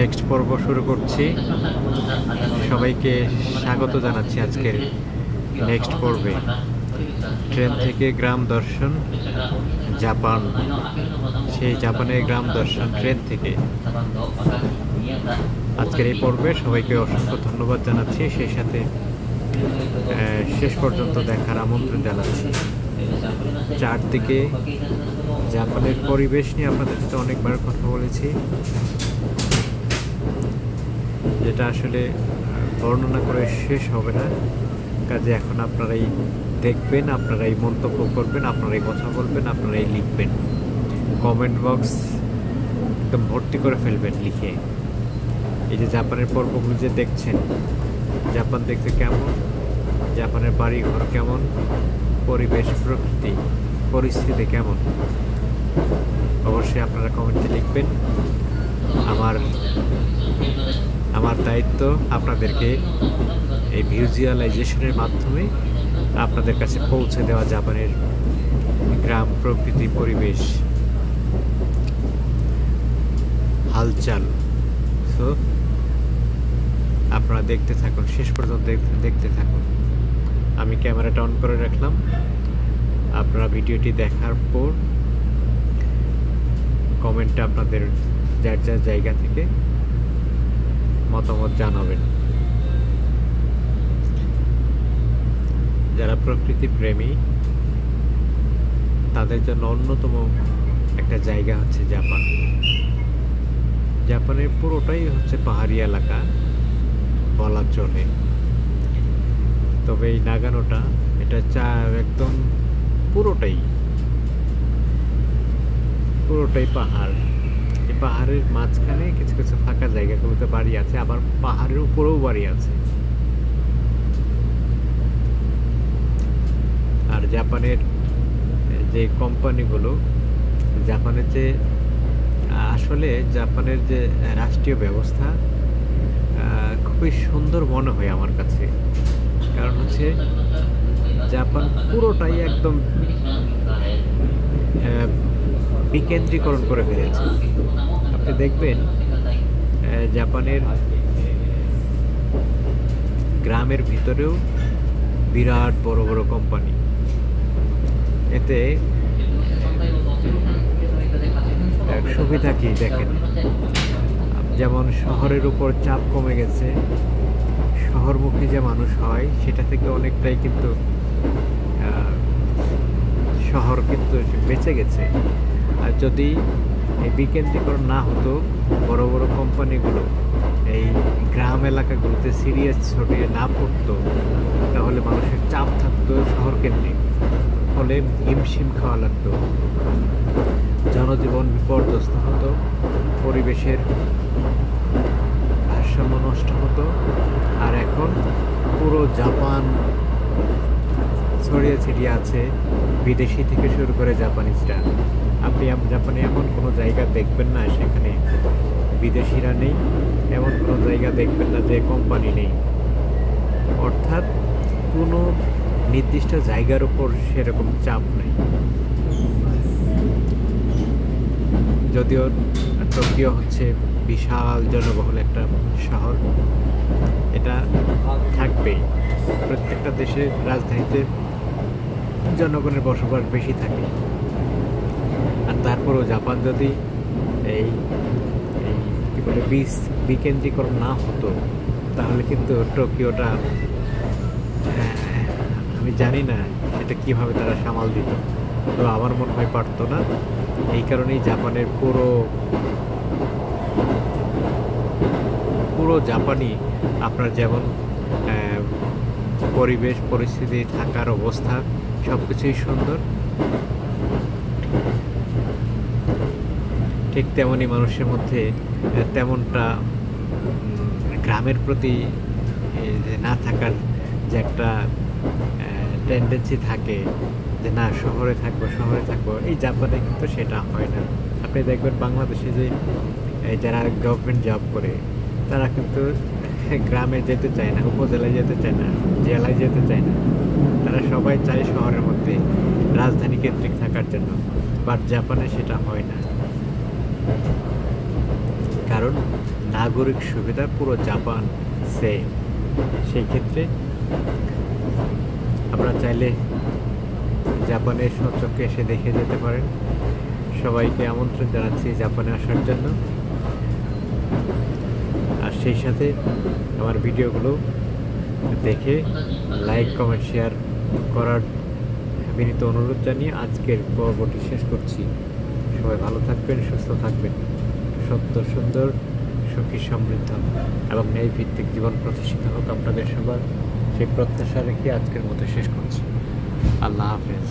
Next পর্ব শুরু করছি। সবাইকে স্বাগত জানাচ্ছি আজকের নেক্সট পর্বে। ট্রেন থেকে গ্রাম দর্শন জাপান, সেই জাপানের গ্রাম দর্শন ট্রেন থেকে। আজকের এই পর্বে সবাইকে অসংখ্য ধন্যবাদ জানাচ্ছি, সেই সাথে শেষ পর্যন্ত দেখার আমন্ত্রণ জানাচ্ছি। চারদিকে জাপানের পরিবেশ নিয়ে আপনাদের সাথে অনেকবার কথা বলেছি, যেটা আসলে বর্ণনা করে শেষ হবে না। কাজে এখন আপনারাই দেখবেন, আপনারাই মন্তব্য করবেন, আপনারাই কথা বলবেন, আপনারাই লিখবেন। কমেন্ট বক্স একদম ভর্তি করে ফেলবেন লিখে। এই যে জাপানের পর্বগুলো যে দেখছেন, জাপান দেখতে কেমন, জাপানের বাড়ি ঘর কেমন, পরিবেশ প্রকৃতি পরিস্থিতি কেমন, অবশ্যই আপনারা কমেন্টে লিখবেন। আমার দায়িত্ব আপনাদেরকে এই ভিজুয়ালাইজেশনের মাধ্যমে আপনাদের কাছে পৌঁছে দেওয়া জাপানের গ্রাম, প্রকৃতি, পরিবেশ, হালচাল। সো আপনারা দেখতে থাকুন, শেষ পর্যন্ত দেখতে থাকুন। আমি ক্যামেরাটা অন করে রাখলাম। আপনারা ভিডিওটি দেখার পর কমেন্টে আপনাদের যার যার জায়গা থেকে মতামত জানাবেন। যারা প্রকৃতি প্রেমী তাদের জন্য অন্যতম একটা জায়গা হচ্ছে জাপান। জাপানের পুরোটাই হচ্ছে পাহাড়ি এলাকা বলা চলে, তবে এই নাগানোটা এটা একদম পুরোটাই পাহাড়। এই পাহাড়ের মাঝখানে কিছু কিছু ফাঁকা জায়গাগুলোতে বাড়ি আছে, আবার পাহাড়ের উপরেও বাড়ি আছে। আর জাপানের যে কোম্পানিগুলো, জাপানের যে আসলে জাপানের যে রাষ্ট্রীয় ব্যবস্থা খুবই সুন্দর মনে হয় আমার কাছে। কারণ হচ্ছে জাপান পুরোটাই একদম বিকেন্দ্রীকরণ করে ফেলেছে। আপনি দেখবেন জাপানের গ্রামের ভিতরেও বিরাট বড় বড় কোম্পানি। এতে সুবিধা কি দেখেন, যেমন শহরের উপর চাপ কমে গেছে, শহরমুখী যে মানুষ হয় সেটা থেকে অনেকটাই কিন্তু শহর কিন্তু বেঁচে গেছে। আর যদি এই বিকেন্দ্রীকরণ না হতো, বড় বড় কোম্পানিগুলো এই গ্রাম এলাকাগুলোতে সিরিয়াস ছড়িয়ে না পড়তো, তাহলে মানুষের চাপ থাকতো শহর কেন্দ্রিক, ফলে হিমশিম খাওয়া লাগতো, জনজীবন বিপর্যস্ত হতো, পরিবেশের ভারসাম্য নষ্ট হতো। আর এখন পুরো জাপান ছড়িয়ে ছিটিয়ে আছে, বিদেশি থেকে শুরু করে জাপানিজরা। আপনি জাপানে এমন কোনো জায়গা দেখবেন না সেখানে বিদেশিরা নেই, এমন কোনো জায়গা দেখবেন না যে কোম্পানি নেই। অর্থাৎ কোনো নির্দিষ্ট জায়গার উপর সেরকম চাপ নেই। যদিও টোকিও হচ্ছে বিশাল জনবহুল একটা শহর, এটা থাকবেই। প্রত্যেকটা দেশের রাজধানীতে জনগণের বসবাস বেশি থাকে। আর তারপরেও জাপান যদি এই কি বলে বিকেন্দ্রীকরণ না হতো, তাহলে কিন্তু টোকিওটা আমি জানি না সেটা কিভাবে তারা সামাল দিত। তো আমার মনে হয় পারতো না। এই কারণেই জাপানের পুরো জাপানি আপনার যেমন পরিবেশ পরিস্থিতি, থাকার অবস্থা সব কিছুই সুন্দর, ঠিক তেমনই মানুষের মধ্যে তেমনটা গ্রামের প্রতি না থাকার যে একটা টেন্ডেন্সি থাকে, যে না শহরে থাকবো, এই জাপানে কিন্তু সেটা হয় না। আপনি দেখবেন বাংলাদেশে যে যারা গভর্নমেন্ট জব করে তারা কিন্তু গ্রামে যেতে চায় না, উপজেলায় যেতে চায় না, জেলায় যেতে চায় না, তারা সবাই চায় শহরের মধ্যে রাজধানী কেন্দ্রিক থাকার জন্য। বাট জাপানে সেটা হয় না, কারণ না নাগরিক সুবিধা পুরো জাপান সেম। সেই ক্ষেত্রে আপনারা চাইলে জাপানে স্বচক্ষে এসে দেখে যেতে পারেন। সবাইকে আমন্ত্রণ জানাচ্ছি জাপানে আসার জন্য। আর সেই সাথে আমার ভিডিওগুলো দেখে লাইক কমেন্ট শেয়ার করার বিনীত অনুরোধ জানিয়ে আজকের পর্বটি শেষ করছি। সবাই ভালো থাকবেন, সুস্থ থাকবেন, সত্য সুন্দর সুখী সমৃদ্ধ এবং ন্যায় ভিত্তিক জীবন প্রতিষ্ঠিত হোক আপনাদের সবার, সেই প্রত্যাশা রেখে আজকের মতো শেষ করছি। আল্লাহ হাফেজ।